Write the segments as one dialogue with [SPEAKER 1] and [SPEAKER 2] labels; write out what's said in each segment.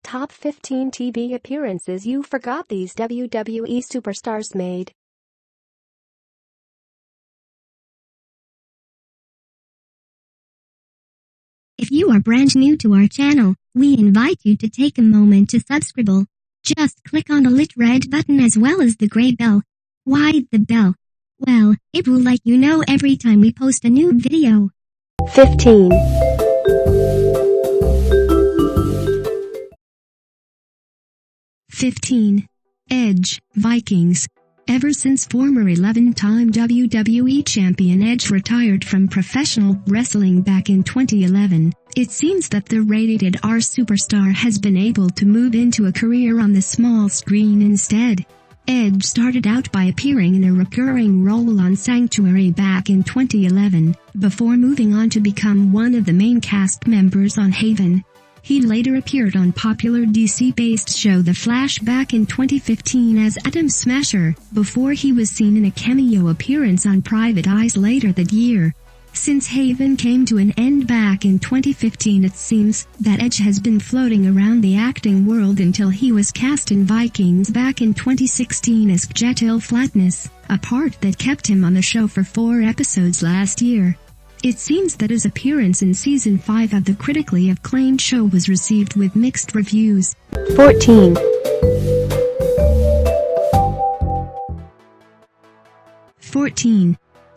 [SPEAKER 1] Top 15 TV appearances you forgot these WWE superstars made.
[SPEAKER 2] If you are brand new to our channel, we invite you to take a moment to subscribe. Just click on the lit red button as well as the gray bell. Why the bell? Well, it will let you know every time we post a new video.
[SPEAKER 1] 15.
[SPEAKER 3] Edge, Vikings. Ever since former 11-time WWE champion Edge retired from professional wrestling back in 2011, it seems that the rated R superstar has been able to move into a career on the small screen instead. Edge started out by appearing in a recurring role on Sanctuary back in 2011, before moving on to become one of the main cast members on Haven. He later appeared on popular DC-based show The Flash back in 2015 as Atom Smasher, before he was seen in a cameo appearance on Private Eyes later that year. Since Haven came to an end back in 2015, it seems that Edge has been floating around the acting world until he was cast in Vikings back in 2016 as Jetil Flatness, a part that kept him on the show for 4 episodes last year. It seems that his appearance in Season 5 of the critically acclaimed show was received with mixed reviews.
[SPEAKER 1] 14.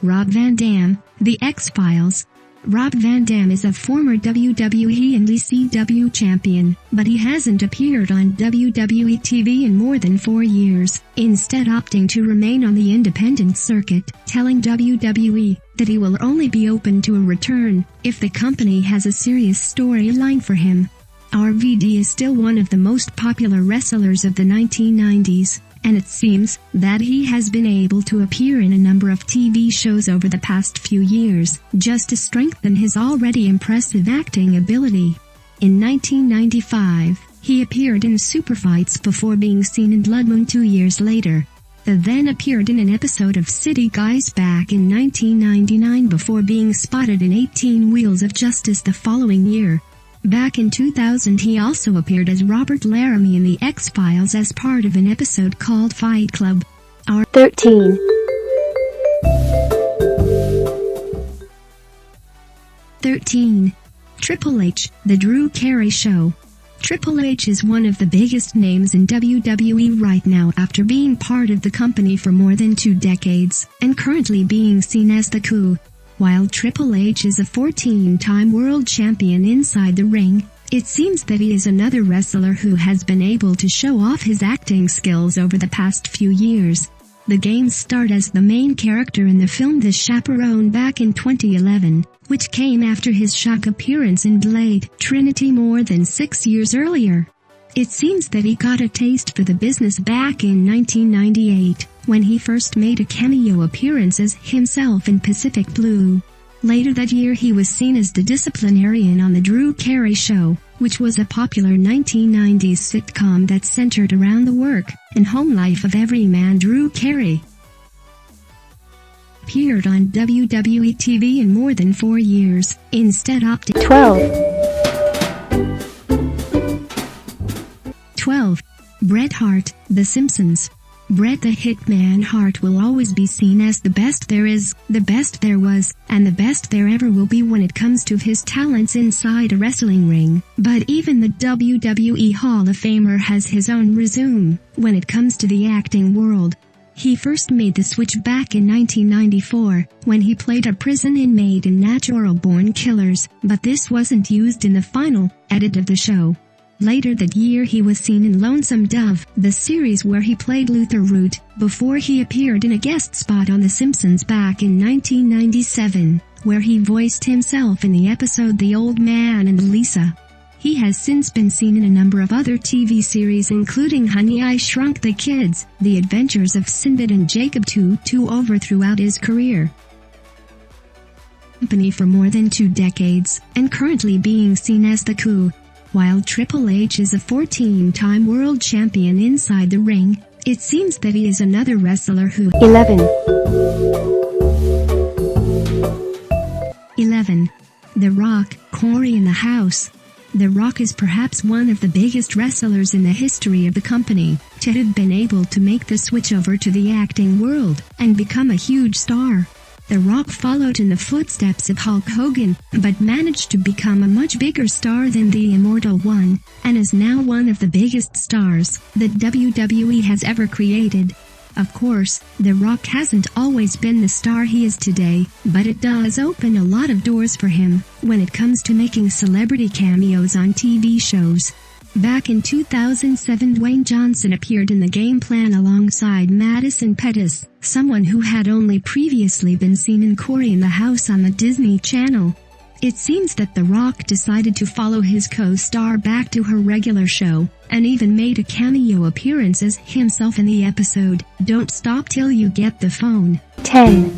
[SPEAKER 3] Rob Van Dam, The X-Files. Rob Van Dam is a former WWE and ECW champion, but he hasn't appeared on WWE TV in more than 4 years, instead opting to remain on the independent circuit, telling WWE that he will only be open to a return if the company has a serious storyline for him. RVD is still one of the most popular wrestlers of the 1990s, and it seems that he has been able to appear in a number of TV shows over the past few years, just to strengthen his already impressive acting ability. In 1995, he appeared in Superfights before being seen in Blood Moon 2 years later. He then appeared in an episode of City Guys back in 1999 before being spotted in 18 Wheels of Justice the following year. Back in 2000 he also appeared as Robert Laramie in The X-Files as part of an episode called Fight Club.
[SPEAKER 1] 13.
[SPEAKER 3] Triple H, The Drew Carey Show. Triple H is one of the biggest names in WWE right now after being part of the company for more than 2 decades, and currently being seen as the Coup. While Triple H is a 14-time world champion inside the ring, it seems that he is another wrestler who has been able to show off his acting skills over the past few years. The Games starred as the main character in the film The Chaperone back in 2011, which came after his shock appearance in Blade Trinity more than 6 years earlier. It seems that he got a taste for the business back in 1998, when he first made a cameo appearance as himself in Pacific Blue. Later that year he was seen as the disciplinarian on The Drew Carey Show, which was a popular 1990s sitcom that centered around the work and home life of everyman Drew Carey. Appeared on WWE TV in more than 4 years, instead opting 12. Bret Hart, The Simpsons. Bret the Hitman Hart will always be seen as the best there is, the best there was, and the best there ever will be when it comes to his talents inside a wrestling ring. But even the WWE Hall of Famer has his own resume when it comes to the acting world. He first made the switch back in 1994, when he played a prison inmate in Natural Born Killers, but this wasn't used in the final edit of the show. Later that year he was seen in Lonesome Dove, the series where he played Luther Root, before he appeared in a guest spot on The Simpsons back in 1997, where he voiced himself in the episode The Old Man and Lisa. He has since been seen in a number of other TV series including Honey I Shrunk the Kids, The Adventures of Sinbad and Jacob 2 over throughout his career. Company for more than 2 decades, and currently being seen as the Coup. While Triple H is a 14-time world champion inside the ring, It seems that he is another wrestler who
[SPEAKER 1] 11.
[SPEAKER 3] 11. The Rock, Corey in the house. The Rock is perhaps one of the biggest wrestlers in the history of the company to have been able to make the switch over to the acting world and become a huge star. The Rock followed in the footsteps of Hulk Hogan, but managed to become a much bigger star than the Immortal One, and is now one of the biggest stars that WWE has ever created. Of course, The Rock hasn't always been the star he is today, but it does open a lot of doors for him when it comes to making celebrity cameos on TV shows. Back in 2007, Dwayne Johnson appeared in The Game Plan alongside Madison Pettis, someone who had only previously been seen in Corey in the House on the Disney Channel. It seems that The Rock decided to follow his co-star back to her regular show, and even made a cameo appearance as himself in the episode, Don't Stop Till You Get the Phone.
[SPEAKER 1] 10.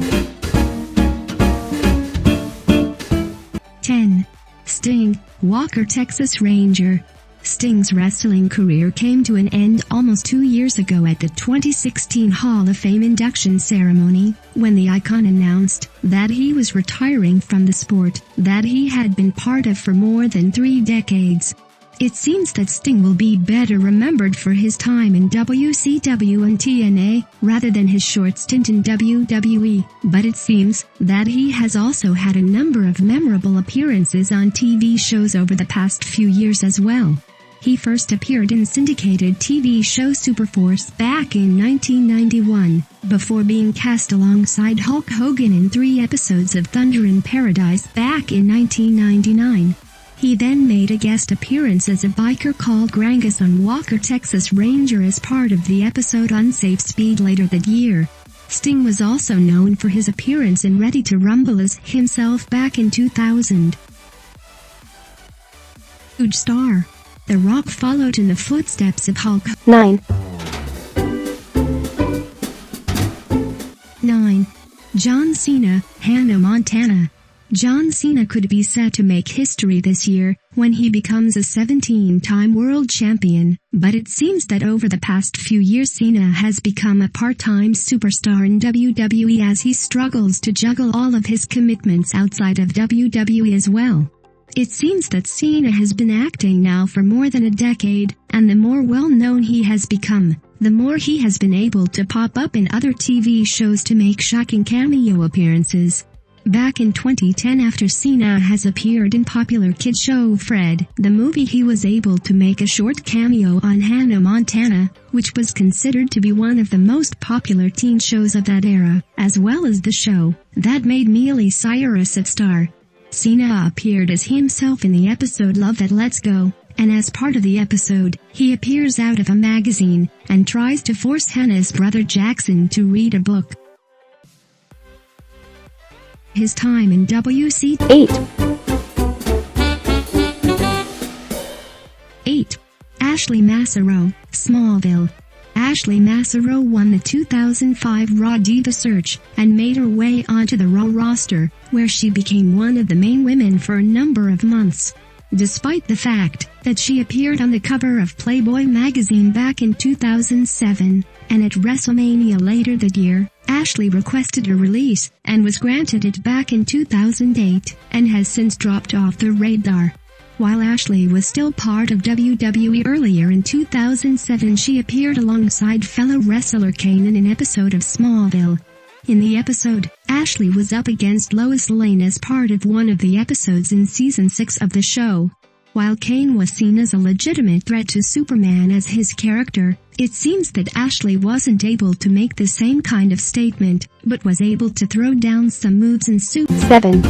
[SPEAKER 3] 10. Sting, Walker, Texas Ranger. Sting's wrestling career came to an end almost 2 years ago at the 2016 Hall of Fame induction ceremony, when the icon announced that he was retiring from the sport that he had been part of for more than 3 decades. It seems that Sting will be better remembered for his time in WCW and TNA, rather than his short stint in WWE, but it seems that he has also had a number of memorable appearances on TV shows over the past few years as well. He first appeared in syndicated TV show Superforce back in 1991, before being cast alongside Hulk Hogan in 3 episodes of Thunder in Paradise back in 1999. He then made a guest appearance as a biker called Grangus on Walker, Texas Ranger as part of the episode Unsafe Speed later that year. Sting was also known for his appearance in Ready to Rumble as himself back in 2000. Huge star. The Rock followed in the footsteps of Hulk.
[SPEAKER 1] 9.
[SPEAKER 3] 9. John Cena, Hannah Montana. John Cena could be set to make history this year when he becomes a 17-time world champion, but it seems that over the past few years Cena has become a part-time superstar in WWE as he struggles to juggle all of his commitments outside of WWE as well. It seems that Cena has been acting now for more than a decade, and the more well-known he has become, the more he has been able to pop up in other TV shows to make shocking cameo appearances. Back in 2010, after Cena has appeared in popular kid show Fred, the movie, he was able to make a short cameo on Hannah Montana, which was considered to be one of the most popular teen shows of that era, as well as the show that made Miley Cyrus a star. Cena appeared as himself in the episode Love That Let's Go, and as part of the episode, he appears out of a magazine and tries to force Hannah's brother Jackson to read a book. His time in WC.
[SPEAKER 1] 8.
[SPEAKER 3] 8. Ashley Massaro, Smallville. Ashley Massaro won the 2005 Raw Diva Search and made her way onto the Raw roster, where she became one of the main women for a number of months. Despite the fact that she appeared on the cover of Playboy magazine back in 2007, and at WrestleMania later that year, Ashley requested a release and was granted it back in 2008, and has since dropped off the radar. While Ashley was still part of WWE earlier in 2007, she appeared alongside fellow wrestler Kane in an episode of Smallville. In the episode, Ashley was up against Lois Lane as part of one of the episodes in Season 6 of the show. While Kane was seen as a legitimate threat to Superman as his character, it seems that Ashley wasn't able to make the same kind of statement, but was able to throw down some moves in Super
[SPEAKER 1] 7.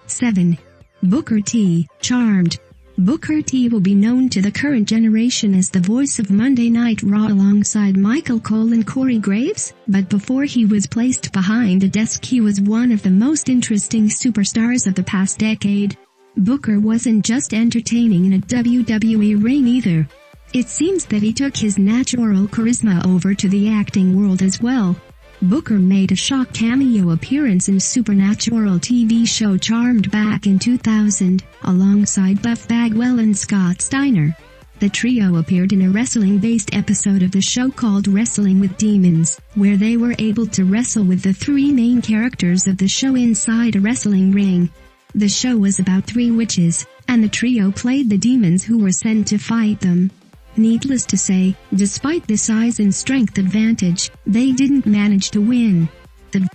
[SPEAKER 3] 7. Booker T, Charmed. Booker T will be known to the current generation as the voice of Monday Night Raw alongside Michael Cole and Corey Graves, but before he was placed behind a desk he was one of the most interesting superstars of the past decade. Booker wasn't just entertaining in a WWE ring either. It seems that he took his natural charisma over to the acting world as well. Booker made a shock cameo appearance in Supernatural TV show Charmed back in 2000, alongside Buff Bagwell and Scott Steiner. The trio appeared in a wrestling-based episode of the show called Wrestling with Demons, where they were able to wrestle with the three main characters of the show inside a wrestling ring. The show was about three witches, and the trio played the demons who were sent to fight them. Needless to say, despite the size and strength advantage, they didn't manage to win. The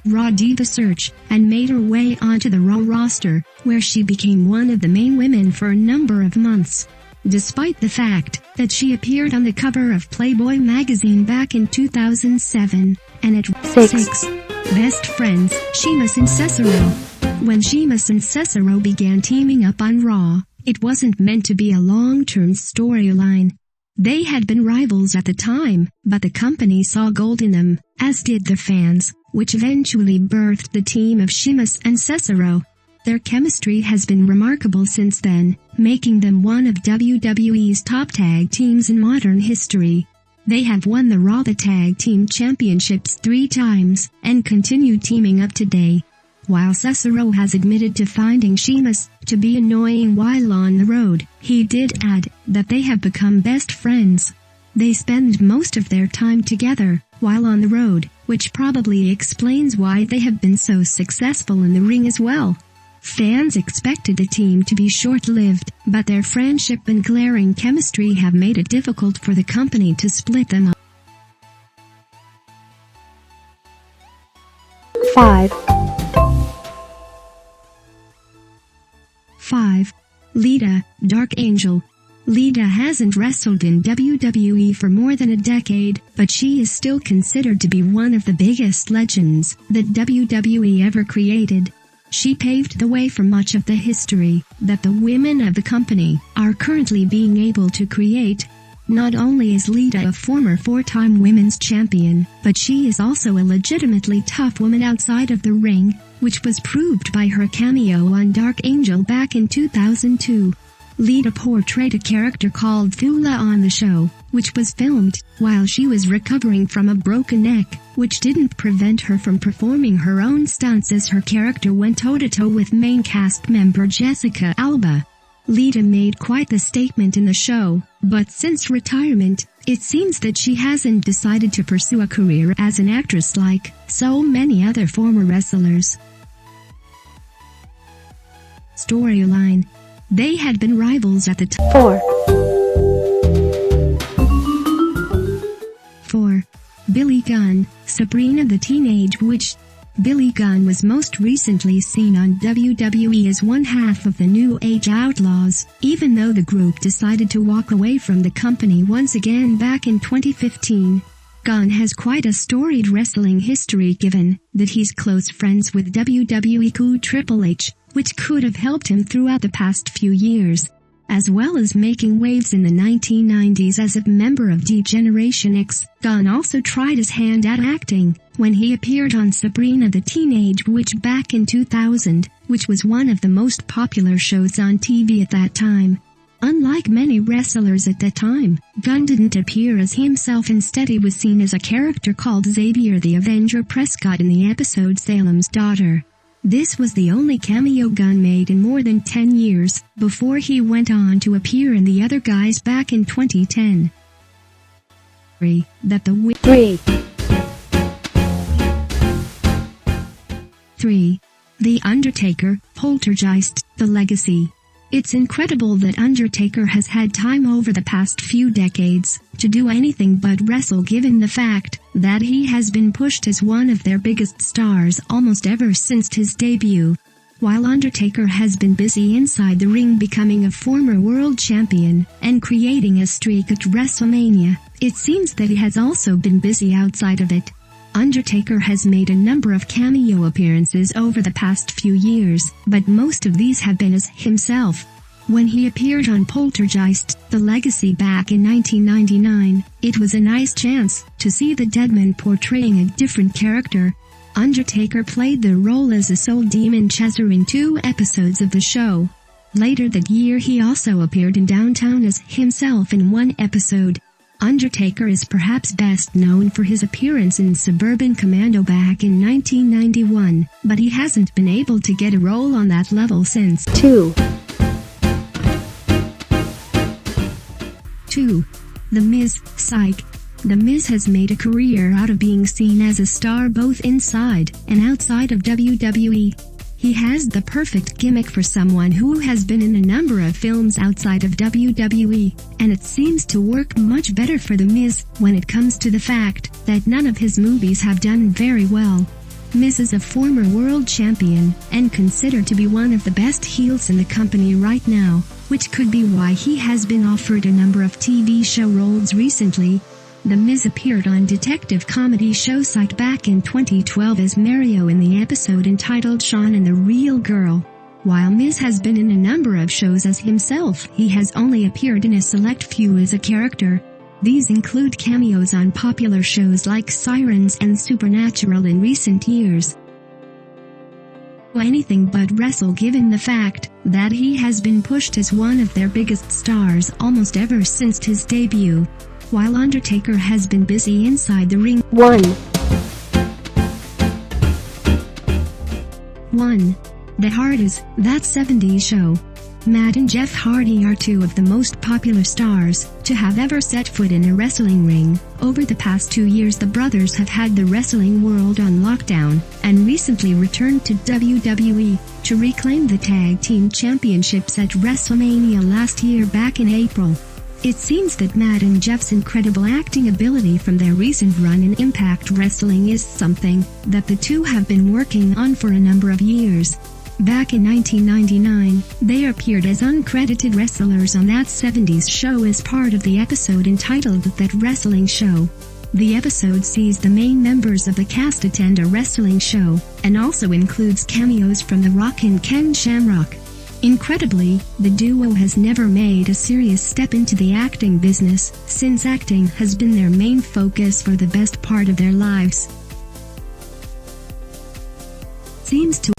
[SPEAKER 3] Raw Diva search, and made her way onto the Raw roster, where she became one of the main women for a number of months. Despite the fact that she appeared on the cover of Playboy magazine back in 2007, and at 6. Best friends, Sheamus and Cesaro. When Sheamus and Cesaro began teaming up on Raw, it wasn't meant to be a long-term storyline. They had been rivals at the time, but the company saw gold in them, as did the fans, which eventually birthed the team of Sheamus and Cesaro. Their chemistry has been remarkable since then, making them one of WWE's top tag teams in modern history. They have won the Raw Tag Team Championships 3 times, and continue teaming up today. While Cesaro has admitted to finding Sheamus to be annoying while on the road, he did add that they have become best friends. They spend most of their time together while on the road, which probably explains why they have been so successful in the ring as well. Fans expected the team to be short-lived, but their friendship and glaring chemistry have made it difficult for the company to split them up.
[SPEAKER 1] 5.
[SPEAKER 3] 5. Lita, Dark Angel. Lita hasn't wrestled in WWE for more than a decade, but she is still considered to be one of the biggest legends that WWE ever created. She paved the way for much of the history that the women of the company are currently being able to create. Not only is Lita a former 4-time women's champion, but she is also a legitimately tough woman outside of the ring, which was proved by her cameo on Dark Angel back in 2002. Lita portrayed a character called Thula on the show, which was filmed while she was recovering from a broken neck, which didn't prevent her from performing her own stunts as her character went toe-to-toe with main cast member Jessica Alba. Lita made quite the statement in the show, but since retirement, it seems that she hasn't decided to pursue a career as an actress like so many other former wrestlers. Storyline. They had been rivals at the time. 4. Billy Gunn, Sabrina the Teenage Witch. Billy Gunn was most recently seen on WWE as one half of the New Age Outlaws, even though the group decided to walk away from the company once again back in 2015. Gunn has quite a storied wrestling history given that he's close friends with WWE guru Triple H, which could have helped him throughout the past few years, as well as making waves in the 1990s as a member of D-Generation X. Gunn also tried his hand at acting when he appeared on Sabrina the Teenage Witch back in 2000, which was one of the most popular shows on TV at that time. Unlike many wrestlers at that time, Gunn didn't appear as himself. Instead, he was seen as a character called Xavier the Avenger Prescott in the episode Salem's Daughter. This was the only cameo Gunn made in more than 10 years, before he went on to appear in The Other Guys back in 2010. 3. The Undertaker, Poltergeist, The Legacy. It's incredible that Undertaker has had time over the past few decades to do anything but wrestle, given the fact that he has been pushed as one of their biggest stars almost ever since his debut. While Undertaker has been busy inside the ring becoming a former world champion and creating a streak at WrestleMania, it seems that he has also been busy outside of it. Undertaker has made a number of cameo appearances over the past few years, but most of these have been as himself. When he appeared on Poltergeist, The Legacy back in 1999, it was a nice chance to see the Deadman portraying a different character. Undertaker played the role as a soul demon chaser in 2 episodes of the show. Later that year he also appeared in Downtown as himself in 1 episode. Undertaker is perhaps best known for his appearance in Suburban Commando back in 1991, but he hasn't been able to get a role on that level since.
[SPEAKER 1] 2.
[SPEAKER 3] 2. The Miz, psych. The Miz has made a career out of being seen as a star both inside and outside of WWE. He has the perfect gimmick for someone who has been in a number of films outside of WWE, and it seems to work much better for The Miz when it comes to the fact that none of his movies have done very well. Miz is a former world champion and considered to be one of the best heels in the company right now, which could be why he has been offered a number of TV show roles recently. The Miz appeared on detective comedy show Psych back in 2012 as Mario in the episode entitled Shawn and the Real Girl. While Miz has been in a number of shows as himself, he has only appeared in a select few as a character. These include cameos on popular shows like Sirens and Supernatural in recent years. Anything but wrestle given the fact that he has been pushed as one of their biggest stars almost ever since his debut. While Undertaker has been busy inside the ring.
[SPEAKER 1] 1.
[SPEAKER 3] The Hardys, That 70s Show. Matt and Jeff Hardy are two of the most popular stars to have ever set foot in a wrestling ring. Over the past 2 years, the brothers have had the wrestling world on lockdown and recently returned to WWE to reclaim the tag team championships at WrestleMania last year back in April. It seems that Matt and Jeff's incredible acting ability from their recent run in Impact Wrestling is something that the two have been working on for a number of years. Back in 1999, they appeared as uncredited wrestlers on That 70s Show as part of the episode entitled That Wrestling Show. The episode sees the main members of the cast attend a wrestling show, and also includes cameos from The Rock and Ken Shamrock. Incredibly, the duo has never made a serious step into the acting business, since acting has been their main focus for the best part of their lives. Seems to